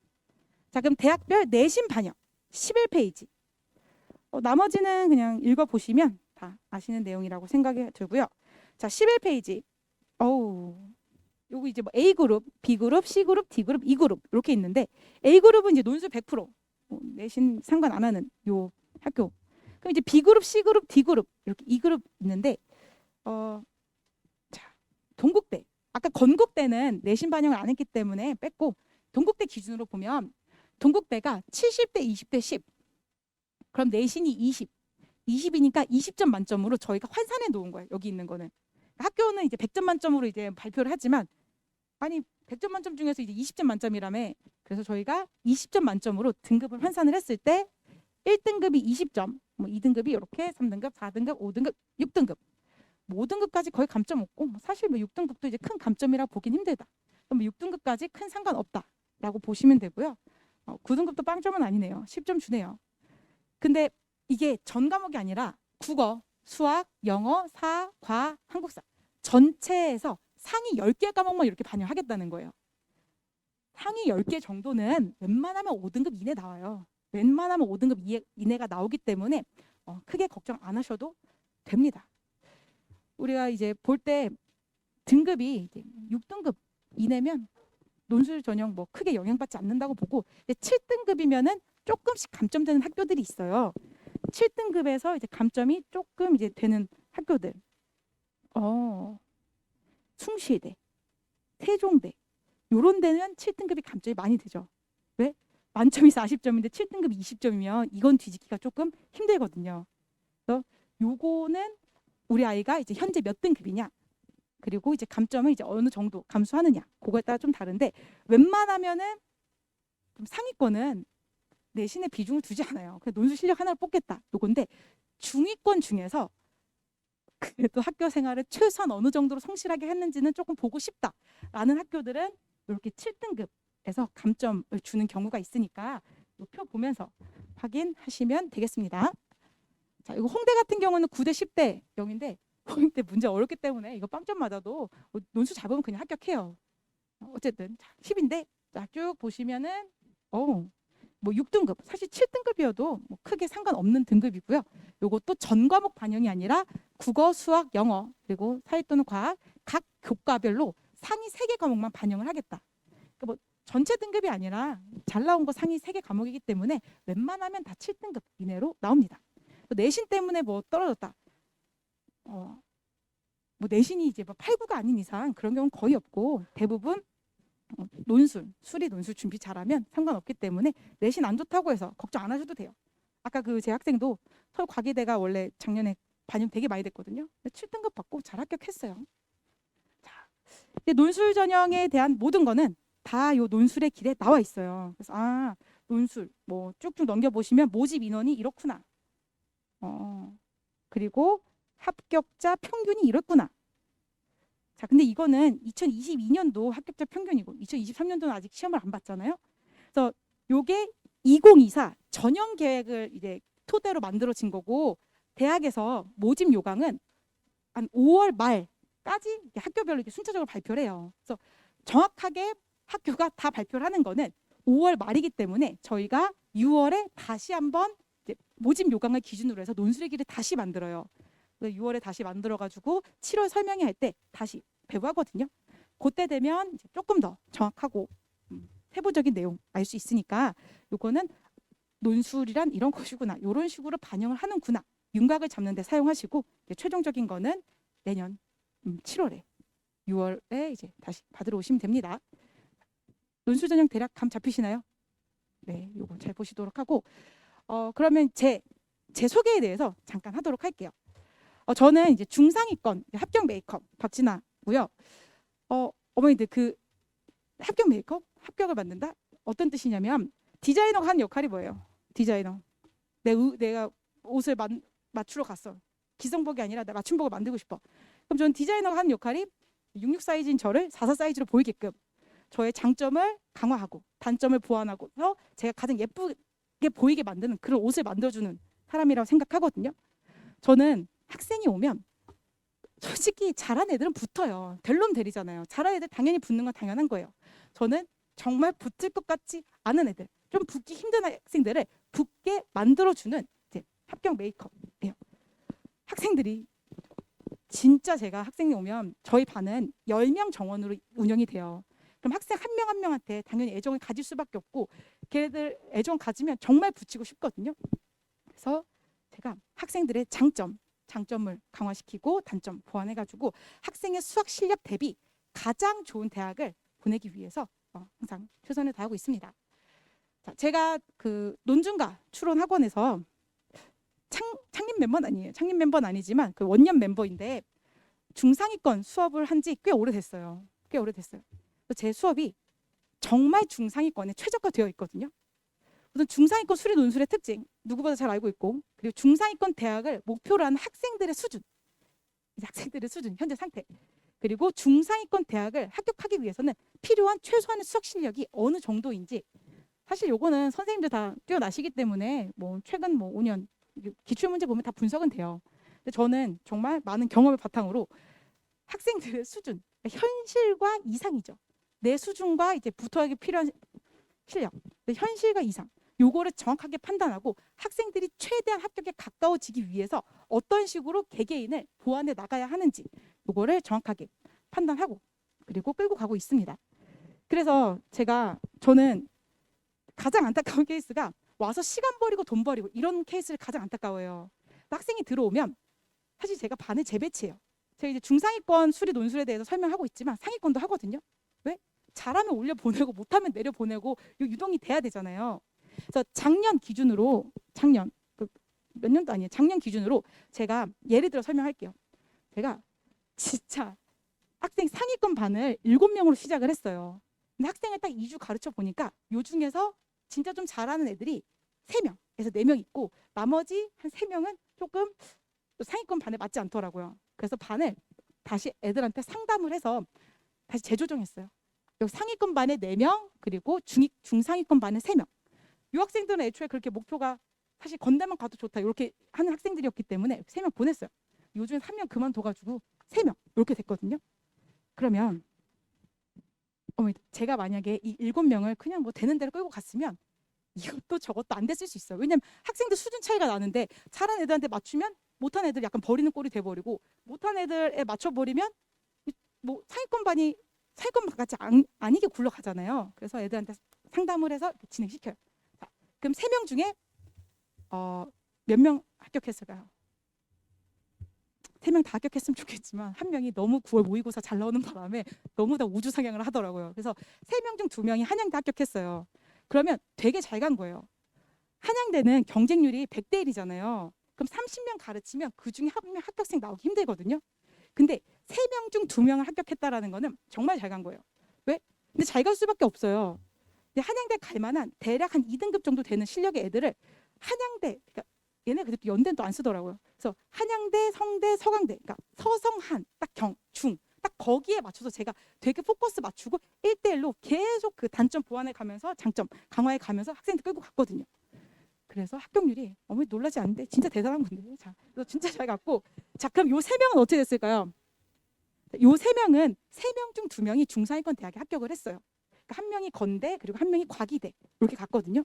자, 그럼 대학별 내신 반영 11페이지. 나머지는 그냥 읽어 보시면 다 아시는 내용이라고 생각이 들고요. 자, 11페이지. 요거 이제 뭐 A그룹, B그룹, C그룹, D그룹, E그룹 이렇게 있는데 A그룹은 이제 논술 100% 내신 상관 안 하는 요 학교. 그럼 이제 B그룹, C그룹, D그룹 이렇게 E그룹 있는데 자, 동국대. 아까 건국대는 내신 반영을 안 했기 때문에 뺐고 동국대 기준으로 보면 동국대가 70대 20대 10. 그럼 내신이 20. 20이니까 20점 만점으로 저희가 환산해 놓은 거예요. 여기 있는 거는. 학교는 이제 100점 만점으로 이제 발표를 하지만 아니 100점 만점 중에서 이제 20점 만점이라며. 그래서 저희가 20점 만점으로 등급을 환산을 했을 때 1등급이 20점, 뭐 2등급이 이렇게 3등급, 4등급, 5등급, 6등급. 뭐 5등급까지 거의 감점 없고 사실 뭐 6등급도 이제 큰 감점이라 보긴 힘들다. 그럼 6등급까지 큰 상관없다라고 보시면 되고요. 9등급도 빵점은 아니네요. 10점 주네요. 근데 이게 전 과목이 아니라 국어, 수학, 영어, 사, 과, 한국사 전체에서 상위 10개 과목만 이렇게 반영하겠다는 거예요. 상위 10개 정도는 웬만하면 5등급 이내 나와요. 웬만하면 5등급 이내가 나오기 때문에 크게 걱정 안 하셔도 됩니다. 우리가 이제 볼 때 등급이 이제 6등급 이내면 논술 전형 뭐 크게 영향받지 않는다고 보고 7등급이면은 조금씩 감점되는 학교들이 있어요. 7등급에서 이제 감점이 조금 이제 되는 학교들. 숭실대, 세종대 요런 데는 7등급이 감점이 많이 되죠. 왜? 만점이 40점인데 7등급이 20점이면 이건 뒤집기가 조금 힘들거든요. 그래서 요거는 우리 아이가 이제 현재 몇 등급이냐 그리고 이제 감점을 이제 어느 정도 감수하느냐 그거에 따라 좀 다른데 웬만하면은 좀 상위권은 내신의 비중을 두지 않아요. 그냥 논술 실력 하나를 뽑겠다 요건데 중위권 중에서 그래도 학교 생활을 최소한 어느 정도로 성실하게 했는지는 조금 보고 싶다라는 학교들은 이렇게 7등급에서 감점을 주는 경우가 있으니까 이 표 보면서 확인하시면 되겠습니다. 자, 이거 홍대 같은 경우는 9대 10대 0인데 홍대 문제 어렵기 때문에 이거 빵점 맞아도 논술 잘 보면 그냥 합격해요. 어쨌든 10인데 쭉 보시면은 뭐 6등급 사실 7등급이어도 뭐 크게 상관없는 등급이고요. 요것도 전 과목 반영이 아니라 국어, 수학, 영어 그리고 사회 또는 과학 각 교과별로 상위 3개 과목만 반영을 하겠다. 그러니까 뭐 전체 등급이 아니라 잘 나온 거 상위 3개 과목이기 때문에 웬만하면 다 7등급 이내로 나옵니다. 내신 때문에 뭐 떨어졌다. 뭐 내신이 이제 뭐 8, 9가 아닌 이상 그런 경우는 거의 없고 대부분 수리 논술 준비 잘하면 상관없기 때문에 내신 안 좋다고 해서 걱정 안 하셔도 돼요. 아까 그 제 학생도 서울 과기대가 원래 작년에 반영 되게 많이 됐거든요. 7등급 받고 잘 합격했어요. 근데 논술 전형에 대한 모든 거는 다 요 논술의 길에 나와 있어요. 그래서 논술 뭐 쭉쭉 넘겨보시면 모집 인원이 이렇구나. 그리고 합격자 평균이 이렇구나. 자, 근데 이거는 2022년도 합격자 평균이고 2023년도는 아직 시험을 안 봤잖아요. 그래서 요게 2024 전형 계획을 이제 토대로 만들어진 거고, 대학에서 모집 요강은 한 5월 말까지 학교별로 이렇게 순차적으로 발표를 해요. 그래서 정확하게 학교가 다 발표를 하는 거는 5월 말이기 때문에 저희가 6월에 다시 한번 이제 모집 요강을 기준으로 해서 논술의 길을 다시 만들어요. 6월에 다시 만들어가지고 7월 설명회 할 때 다시 배부하거든요. 그때 되면 이제 조금 더 정확하고 세부적인 내용 알 수 있으니까 요거는 논술이란 이런 것이구나, 이런 식으로 반영을 하는구나, 윤곽을 잡는 데 사용하시고, 최종적인 거는 내년 7월에 6월에 이제 다시 받으러 오시면 됩니다. 논술 전형 대략 감 잡히시나요? 네, 요거 잘 보시도록 하고, 그러면 제 소개에 대해서 잠깐 하도록 할게요. 저는 이제 중상위권 합격 메이크업 박진아고요. 어머니들 그 합격 메이크업, 합격을 만든다? 어떤 뜻이냐면, 디자이너가 하는 역할이 뭐예요? 디자이너. 내가 옷을 맞추러 갔어. 기성복이 아니라 나 맞춤복을 만들고 싶어. 그럼 저는 디자이너가 하는 역할이 66 사이즈인 저를 44 사이즈로 보이게끔 저의 장점을 강화하고 단점을 보완하고서 제가 가장 예쁘게 보이게 만드는 그런 옷을 만들어주는 사람이라고 생각하거든요. 저는 학생이 오면 솔직히 잘하는 애들은 붙어요. 될 놈 되리잖아요. 잘하는 애들 당연히 붙는 건 당연한 거예요. 저는 정말 붙을 것 같지 않은 애들, 좀 붙기 힘든 학생들을 붙게 만들어주는 이제 합격 메이크업이에요. 학생들이 진짜, 제가 학생이 오면 저희 반은 10명 정원으로 운영이 돼요. 그럼 학생 한 명 한 명한테 당연히 애정을 가질 수밖에 없고, 걔네들 애정 가지면 정말 붙이고 싶거든요. 그래서 제가 학생들의 장점을 강화시키고 단점 보완해가지고 학생의 수학 실력 대비 가장 좋은 대학을 보내기 위해서 항상 최선을 다하고 있습니다. 자, 제가 그 논중가 추론학원에서 창립 멤버는 아니에요. 창립 멤버는 아니지만 그 원년 멤버인데, 중상위권 수업을 한 지 꽤 오래됐어요. 제 수업이 정말 중상위권에 최적화되어 있거든요. 우선 중상위권 수리 논술의 특징 누구보다 잘 알고 있고, 그리고 중상위권 대학을 목표로 하는 학생들의 수준, 현재 상태, 그리고 중상위권 대학을 합격하기 위해서는 필요한 최소한의 수학 실력이 어느 정도인지, 사실 요거는 선생님들 다 뛰어나시기 때문에 뭐 최근 5년 기출문제 보면 다 분석은 돼요. 근데 저는 정말 많은 경험을 바탕으로 학생들의 수준, 현실과 이상이죠. 내 수준과 이제 붙어야기 필요한 실력, 현실과 이상, 요거를 정확하게 판단하고 학생들이 최대한 합격에 가까워지기 위해서 어떤 식으로 개개인을 보완해 나가야 하는지 요거를 정확하게 판단하고 그리고 끌고 가고 있습니다. 그래서 저는 가장 안타까운 케이스가 와서 시간 버리고 돈 버리고 이런 케이스를 가장 안타까워요. 학생이 들어오면 사실 제가 반을 재배치해요. 제가 이제 중상위권 수리 논술에 대해서 설명하고 있지만 상위권도 하거든요. 왜? 잘하면 올려보내고 못하면 내려보내고 유동이 돼야 되잖아요. 그래서 작년 기준으로, 몇 년도 아니에요. 작년 기준으로 제가 예를 들어 설명할게요. 제가 진짜 학생 상위권 반을 7명으로 시작을 했어요. 근데 학생을 딱 2주 가르쳐 보니까 요 중에서 진짜 좀 잘하는 애들이 3명에서 4명 있고, 나머지 한 3명은 조금 상위권 반에 맞지 않더라고요. 그래서 반을 다시 애들한테 상담을 해서 다시 재조정했어요. 여기 상위권 반에 4명, 그리고 중상위권 반에 3명. 이 학생들은 애초에 그렇게 목표가 사실 건대만 가도 좋다 이렇게 하는 학생들이었기 때문에 3명 보냈어요. 요즘에 3명 그만둬가지고 3명 이렇게 됐거든요. 그러면 제가 만약에 이 7명을 그냥 뭐 되는 대로 끌고 갔으면 이것도 저것도 안 됐을 수 있어요. 왜냐면 학생들 수준 차이가 나는데 잘하는 애들한테 맞추면 못하는 애들 약간 버리는 꼴이 돼버리고, 못하는 애들에 맞춰버리면 뭐 상위권 반이 상위권 반 같이 아니게 굴러가잖아요. 그래서 애들한테 상담을 해서 진행시켜요. 자, 그럼 3명 중에 몇 명 합격했을까요? 3명 다 합격했으면 좋겠지만 한 명이 너무 9월 모의고사 잘 나오는 바람에 너무 다 우주 상향을 하더라고요. 그래서 3명 중 2명이 한양대 합격했어요. 그러면 되게 잘 간 거예요. 한양대는 경쟁률이 100대 1이잖아요. 그럼 30명 가르치면 그중에 한 명 합격생 나오기 힘들거든요. 근데 3명 중 2명을 합격했다라는 거는 정말 잘 간 거예요. 왜? 근데 잘 갈 수밖에 없어요. 근데 한양대 갈 만한 대략 한 2등급 정도 되는 실력의 애들을 한양대, 그러니까 얘네 그래도 연대는 또 안 쓰더라고요. 그래서 한양대, 성대, 서강대, 그러니까 서성한 딱 중, 딱 거기에 맞춰서 제가 되게 포커스 맞추고 1대1로 계속 그 단점 보완해 가면서 장점 강화해 가면서 학생들 끌고 갔거든요. 그래서 합격률이 어머니 놀라지 않는데 진짜 대단한 건데. 자, 그래서 진짜 잘 갔고, 자 그럼 요 3명은 어떻게 됐을까요? 요 3명은 3명 중 2명이 중상위권 대학에 합격을 했어요. 그러니까 한 명이 건대 그리고 한 명이 과기대 이렇게 갔거든요.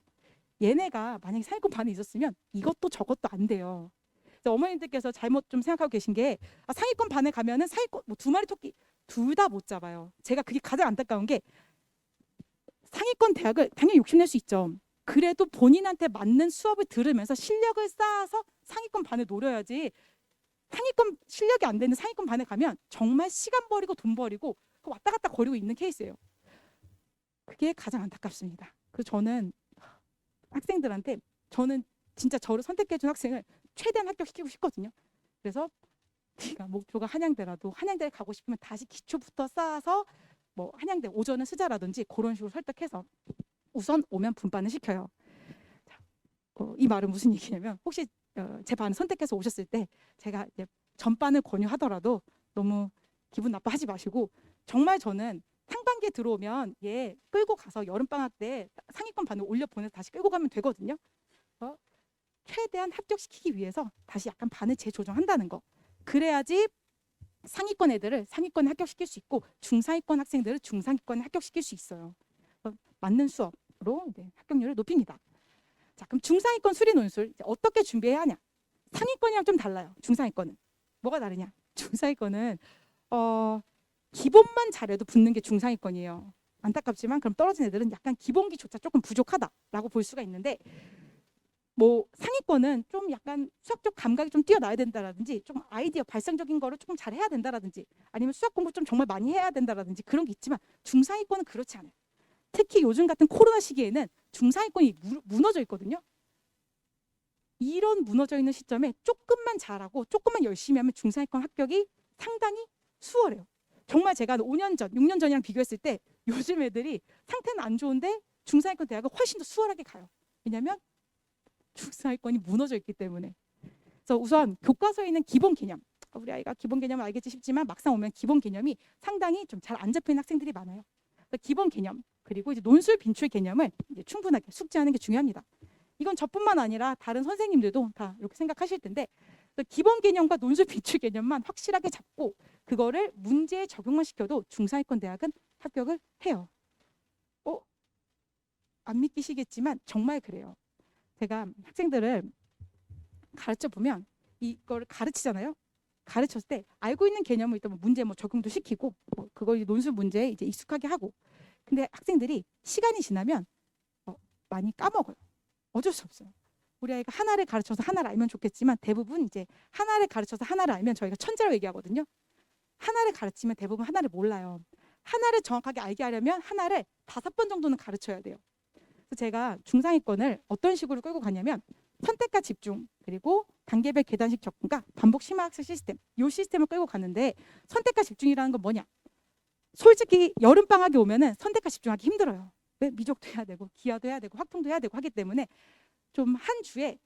얘네가 만약에 상위권 반에 있었으면 이것도 저것도 안 돼요. 그래서 어머님들께서 잘못 좀 생각하고 계신 게 상위권 반에 가면은 상위권 뭐 2마리 토끼 둘 다 못 잡아요. 제가 그게 가장 안타까운 게 상위권 대학을 당연히 욕심낼 수 있죠. 그래도 본인한테 맞는 수업을 들으면서 실력을 쌓아서 상위권 반에 노려야지, 상위권 실력이 안 되는 상위권 반에 가면 정말 시간 버리고 돈 버리고 왔다 갔다 거리고 있는 케이스예요. 그게 가장 안타깝습니다. 그래서 저는 학생들한테 저는 진짜 저를 선택해준 학생을 최대한 합격시키고 싶거든요. 그래서 네가 목표가 한양대라도 한양대에 가고 싶으면 다시 기초부터 쌓아서 뭐 한양대 오전은 쓰자라든지 그런 식으로 설득해서 우선 오면 분반을 시켜요. 자, 이 말은 무슨 얘기냐면 혹시 제 반을 선택해서 오셨을 때 제가 이제 전반을 권유하더라도 너무 기분 나빠하지 마시고, 정말 저는 상반기에 들어오면 얘 끌고 가서 여름방학 때 상위권 반을 올려보내서 다시 끌고 가면 되거든요. 그래서 최대한 합격시키기 위해서 다시 약간 반을 재조정한다는 거. 그래야지 상위권 애들을 상위권에 합격시킬 수 있고 중상위권 학생들을 중상위권에 합격시킬 수 있어요. 맞는 수업으로 합격률을 높입니다. 자, 그럼 중상위권 수리 논술 어떻게 준비해야 하냐? 상위권이랑 좀 달라요. 중상위권은 뭐가 다르냐? 중상위권은 기본만 잘해도 붙는 게 중상위권이에요. 안타깝지만 그럼 떨어진 애들은 약간 기본기조차 조금 부족하다라고 볼 수가 있는데, 뭐 상위권은 좀 약간 수학적 감각이 좀 뛰어나야 된다라든지 좀 아이디어 발상적인 거를 조금 잘 해야 된다라든지 아니면 수학 공부 좀 정말 많이 해야 된다라든지 그런 게 있지만 중상위권은 그렇지 않아요. 특히 요즘 같은 코로나 시기에는 중상위권이 무너져 있거든요. 이런 무너져 있는 시점에 조금만 잘하고 조금만 열심히 하면 중상위권 합격이 상당히 수월해요. 정말 제가 5년 전, 6년 전이랑 비교했을 때 요즘 애들이 상태는 안 좋은데 중상위권 대학을 훨씬 더 수월하게 가요. 왜냐하면 중상위권이 무너져 있기 때문에. 그래서 우선 교과서에 있는 기본 개념, 우리 아이가 기본 개념을 알겠지 싶지만 막상 오면 기본 개념이 상당히 좀 잘 안 잡히는 학생들이 많아요. 그래서 기본 개념 그리고 이제 논술 빈출 개념을 이제 충분하게 숙지하는 게 중요합니다. 이건 저뿐만 아니라 다른 선생님들도 다 이렇게 생각하실 텐데, 기본 개념과 논술 빈출 개념만 확실하게 잡고 그거를 문제에 적용만 시켜도 중상위권 대학은 합격을 해요. 안 믿기시겠지만 정말 그래요. 제가 학생들을 가르쳐 보면 이걸 가르치잖아요. 가르쳤을 때 알고 있는 개념을 일단 문제 적용도 시키고 그걸 논술 문제에 이제 익숙하게 하고, 근데 학생들이 시간이 지나면 많이 까먹어요. 어쩔 수 없어요. 우리 아이가 하나를 가르쳐서 하나를 알면 좋겠지만 대부분 이제 하나를 가르쳐서 하나를 알면 저희가 천재라고 얘기하거든요. 하나를 가르치면 대부분 하나를 몰라요. 하나를 정확하게 알게 하려면 하나를 5번 정도는 가르쳐야 돼요. 그래서 제가 중상위권을 어떤 식으로 끌고 가냐면 선택과 집중 그리고 단계별 계단식 접근과 반복 심화학습 시스템, 이 시스템을 끌고 가는데, 선택과 집중이라는 건 뭐냐? 솔직히 여름방학에 오면은 선택과 집중하기 힘들어요. 왜? 미적도 해야 되고 기하도 해야 되고 확통도 해야 되고 하기 때문에 좀 한 주에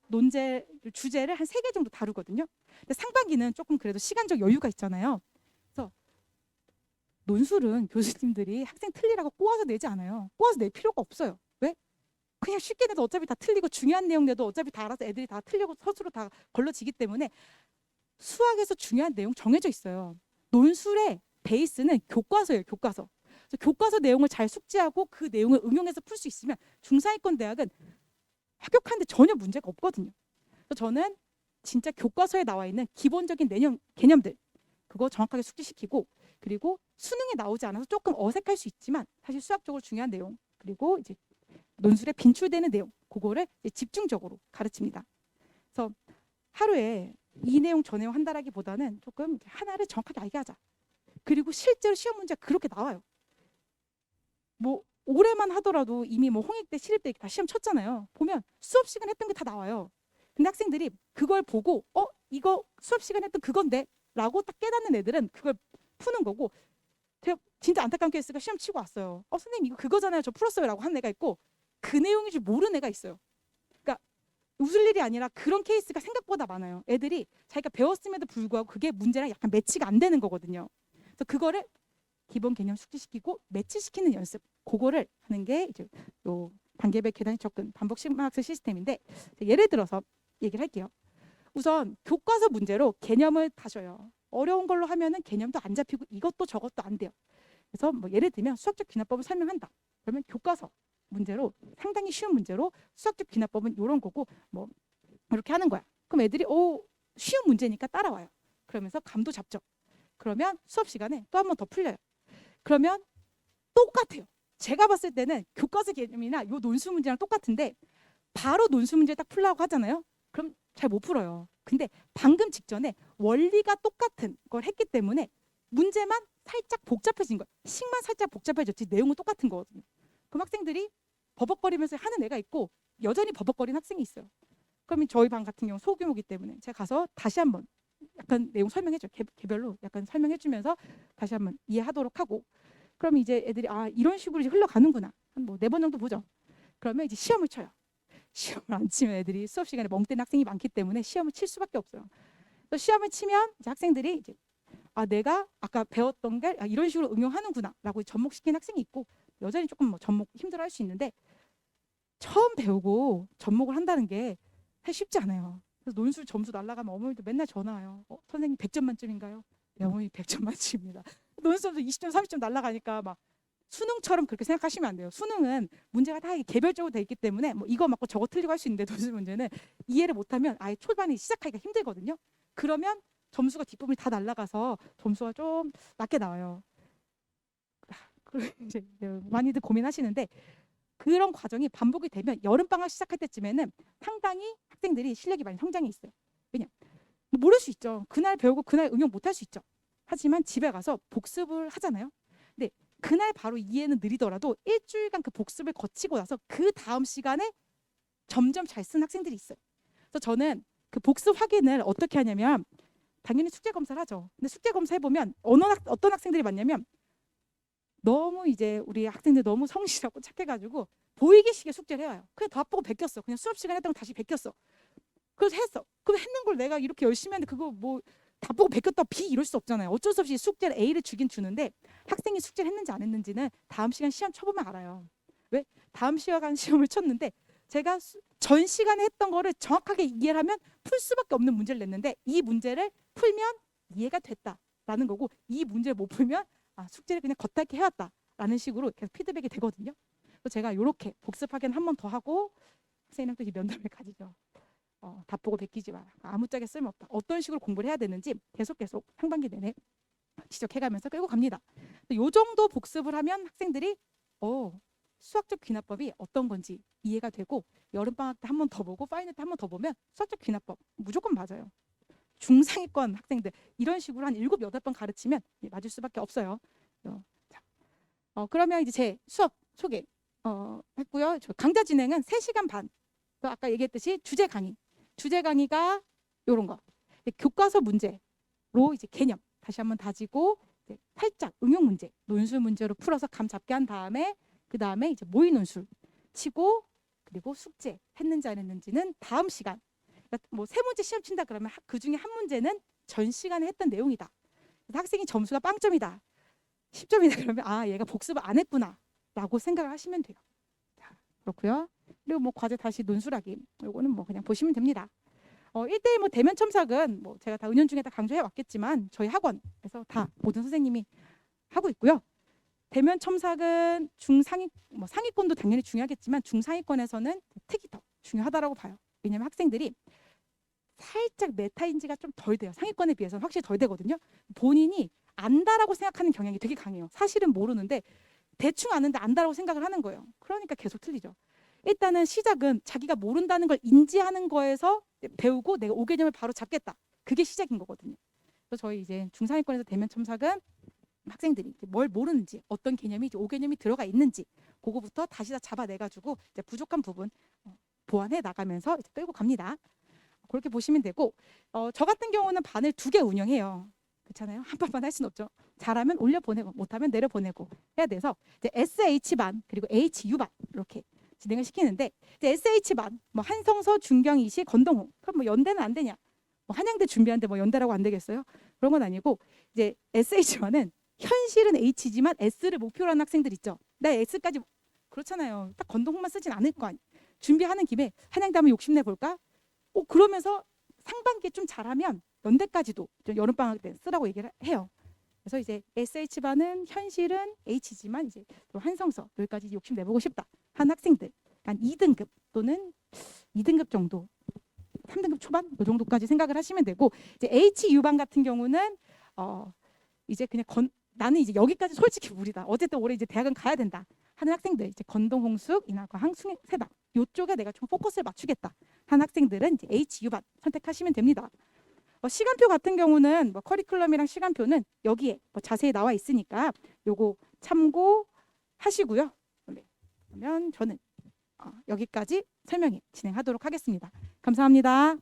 주제를 한 3개 정도 다루거든요. 근데 상반기는 조금 그래도 시간적 여유가 있잖아요. 그래서 논술은 교수님들이 학생 틀리라고 꼬아서 내지 않아요. 꼬아서 낼 필요가 없어요. 왜? 그냥 쉽게 내도 어차피 다 틀리고 중요한 내용 내도 어차피 다 알아서 애들이 다 틀리고 서술로 다 걸러지기 때문에 수학에서 중요한 내용 정해져 있어요. 논술의 베이스는 교과서예요. 교과서. 그래서 교과서 내용을 잘 숙지하고 그 내용을 응용해서 풀 수 있으면 중상위권 대학은 합격하는데 전혀 문제가 없거든요. 그래서 저는 진짜 교과서에 나와 있는 기본적인 개념들 그거 정확하게 숙지시키고, 그리고 수능에 나오지 않아서 조금 어색할 수 있지만 사실 수학적으로 중요한 내용 그리고 이제 논술에 빈출되는 내용 그거를 집중적으로 가르칩니다. 그래서 하루에 이 내용 저 내용 한다라기보다는 조금 하나를 정확하게 알게 하자. 그리고 실제로 시험 문제가 그렇게 나와요. 뭐 올해만 하더라도 이미 뭐 홍익대, 시립대 다 시험 쳤잖아요. 보면 수업 시간 했던 게 다 나와요. 근데 학생들이 그걸 보고 이거 수업 시간 했던 그건데 라고 딱 깨닫는 애들은 그걸 푸는 거고, 제가 진짜 안타까운 케이스가 시험 치고 왔어요. 선생님 이거 그거잖아요. 저 풀었어요. 라고 한 애가 있고, 그 내용인 줄 모르는 애가 있어요. 그러니까 웃을 일이 아니라 그런 케이스가 생각보다 많아요. 애들이 자기가 배웠음에도 불구하고 그게 문제랑 약간 매치가 안 되는 거거든요. 그래서 그거를 기본 개념 숙지시키고 매치시키는 연습, 그거를 하는 게 이제 요 단계별 계단 접근 반복 심화학습 시스템인데, 예를 들어서 얘기를 할게요. 우선 교과서 문제로 개념을 다져요. 어려운 걸로 하면은 개념도 안 잡히고 이것도 저것도 안 돼요. 그래서 뭐 예를 들면 수학적 귀납법을 설명한다. 그러면 교과서 문제로 상당히 쉬운 문제로 수학적 귀납법은 이런 거고 뭐 이렇게 하는 거야. 그럼 애들이 쉬운 문제니까 따라와요. 그러면서 감도 잡죠. 그러면 수업 시간에 또 한 번 더 풀려요. 그러면 똑같아요. 제가 봤을 때는 교과서 개념이나 요 논술 문제랑 똑같은데, 바로 논술 문제 딱 풀라고 하잖아요. 그럼 잘 못 풀어요. 근데 방금 직전에 원리가 똑같은 걸 했기 때문에 문제만 살짝 복잡해진 거예요. 식만 살짝 복잡해졌지 내용은 똑같은 거거든요. 그럼 학생들이 버벅거리면서 하는 애가 있고 여전히 버벅거리는 학생이 있어요. 그러면 저희 반 같은 경우 소규모이기 때문에 제가 가서 다시 한번 약간 내용 설명해줘. 개별로 약간 설명해주면서 다시 한번 이해하도록 하고, 그럼 이제 애들이 이런 식으로 이제 흘러가는구나. 한 뭐 4번 정도 보죠. 그러면 이제 시험을 쳐요. 시험을 안 치면 애들이 수업 시간에 멍 때리는 학생이 많기 때문에 시험을 칠 수밖에 없어요. 또 시험을 치면 이제 학생들이 이제 내가 아까 배웠던 게 이런 식으로 응용하는구나라고 접목시키는 학생이 있고, 여전히 조금 뭐 접목 힘들어할 수 있는데, 처음 배우고 접목을 한다는 게 사실 쉽지 않아요. 그래서 논술 점수 날라가면 어머니도 맨날 전화 와요. 선생님 100점 만점인가요? 네, 어머니 100점 만점입니다. 논술 점수 20점 30점 날라가니까 막 수능처럼 그렇게 생각하시면 안 돼요. 수능은 문제가 다 개별적으로 돼 있기 때문에 뭐 이거 맞고 저거 틀리고 할 수 있는데, 논술 문제는 이해를 못하면 아예 초반에 시작하기가 힘들거든요. 그러면 점수가 뒷부분이 다 날라가서 점수가 좀 낮게 나와요. 이제 많이들 고민하시는데, 그런 과정이 반복이 되면 여름방학 시작할 때쯤에는 상당히 학생들이 실력이 많이 성장해 있어요. 왜냐? 모를 수 있죠. 그날 배우고 그날 응용 못할 수 있죠. 하지만 집에 가서 복습을 하잖아요. 근데 그날 바로 이해는 느리더라도 일주일간 그 복습을 거치고 나서 그 다음 시간에 점점 잘 쓰는 학생들이 있어요. 그래서 저는 그 복습 확인을 어떻게 하냐면, 당연히 숙제 검사를 하죠. 근데 숙제 검사 해보면 어떤 학생들이 많냐면, 너무 이제 우리 학생들 너무 성실하고 착해가지고 보이기 쉽게 숙제를 해와요. 그냥 다 보고 베꼈어. 그냥 수업 시간에 했던 거 다시 베꼈어. 그래서 했어. 그럼 했는 걸 내가 이렇게 열심히 하는데 그거 뭐 다 보고 베꼈다 B 이럴 수 없잖아요. 어쩔 수 없이 숙제를 A를 주긴 주는데, 학생이 숙제를 했는지 안 했는지는 다음 시간 시험 쳐보면 알아요. 왜? 다음 시간 시험을 쳤는데 제가 전 시간에 했던 거를 정확하게 이해를 하면 풀 수밖에 없는 문제를 냈는데, 이 문제를 풀면 이해가 됐다라는 거고, 이 문제를 못 풀면 숙제를 그냥 겉핥기 해왔다라는 식으로 계속 피드백이 되거든요. 그래서 제가 이렇게 복습 확인 한 번 더 하고 학생이랑 또 면담을 가지죠. 다 보고 베끼지 마라. 아무짝에 쓸모없다. 어떤 식으로 공부를 해야 되는지 계속 상반기 내내 지적해가면서 끌고 갑니다. 이 정도 복습을 하면 학생들이 수학적 귀납법이 어떤 건지 이해가 되고, 여름방학 때 한 번 더 보고 파이널 때 한 번 더 보면 수학적 귀납법 무조건 맞아요. 중상위권 학생들 이런 식으로 한 7, 8번 가르치면 맞을 수밖에 없어요. 그러면 이제 제 수업 소개 했고요. 강좌 진행은 3시간 반. 아까 얘기했듯이 주제 강의가 요런 거. 교과서 문제로 이제 개념 다시 한번 다지고, 이제 살짝 응용 문제, 논술 문제로 풀어서 감 잡게 한 다음에, 그 다음에 이제 모의 논술 치고, 그리고 숙제 했는지 안 했는지는 다음 시간. 그러니까 뭐 3문제 시험 친다 그러면 그 중에 한 문제는 전 시간에 했던 내용이다. 그래서 학생이 점수가 빵점이다, 10점이다 그러면 얘가 복습을 안 했구나라고 생각을 하시면 돼요. 자, 그렇고요. 그리고 뭐 과제 다시 논술하기, 요거는 뭐 그냥 보시면 됩니다. 1대1 뭐 대면 첨삭은 뭐 제가 다 은연중에 다 강조해 왔겠지만 저희 학원에서 다 모든 선생님이 하고 있고요. 대면 첨삭은 뭐 상위권도 당연히 중요하겠지만 중상위권에서는 특히 더 중요하다라고 봐요. 왜냐하면 학생들이 살짝 메타인지가 좀 덜 돼요. 상위권에 비해서는 확실히 덜 되거든요. 본인이 안다라고 생각하는 경향이 되게 강해요. 사실은 모르는데 대충 아는데 안다라고 생각을 하는 거예요. 그러니까 계속 틀리죠. 일단은 시작은 자기가 모른다는 걸 인지하는 거에서 배우고 내가 5개념을 바로 잡겠다. 그게 시작인 거거든요. 그래서 저희 이제 중상위권에서 대면 첨삭은 학생들이 뭘 모르는지, 어떤 개념이 이제 5개념이 들어가 있는지 그거부터 다시 다 잡아내가지고 이제 부족한 부분 보완해 나가면서 이제 끌고 갑니다. 그렇게 보시면 되고, 저 같은 경우는 반을 2개 운영해요. 그렇잖아요. 한 번만 할 수는 없죠. 잘하면 올려 보내고 못하면 내려 보내고 해야 돼서 이제 SH반 그리고 HU반 이렇게 진행을 시키는데 이제 SH반 뭐 한성서, 중경이시, 건동홍 그럼 뭐 연대는 안 되냐? 뭐 한양대 준비하는데 뭐 연대라고 안 되겠어요? 그런 건 아니고 이제 SH반은 현실은 H지만 S를 목표로 하는 학생들 있죠. 나 S까지 그렇잖아요. 딱 건동홍만 쓰진 않을 거 아니에요. 준비하는 김에 한양대 한번 욕심내 볼까? 그러면서 상반기에 좀 잘하면 연대까지도 여름방학 때 쓰라고 얘기를 해요. 그래서 이제 SH반은 현실은 H지만 이제 또 한성서 여기까지 욕심 내보고 싶다 한 학생들 한 2등급 또는 2등급 정도 3등급 초반 이 정도까지 생각을 하시면 되고 이제 HU반 같은 경우는 이제 그냥 나는 이제 여기까지 솔직히 무리다. 어쨌든 올해 이제 대학은 가야 된다 하는 학생들 이제 건동홍숙, 인하과항, 세당 이쪽에 내가 좀 포커스를 맞추겠다 한 학생들은 이제 HU반 선택하시면 됩니다. 시간표 같은 경우는 뭐 커리큘럼이랑 시간표는 여기에 뭐 자세히 나와 있으니까 요거 참고하시고요. 네. 그러면 저는 여기까지 설명해 진행하도록 하겠습니다. 감사합니다.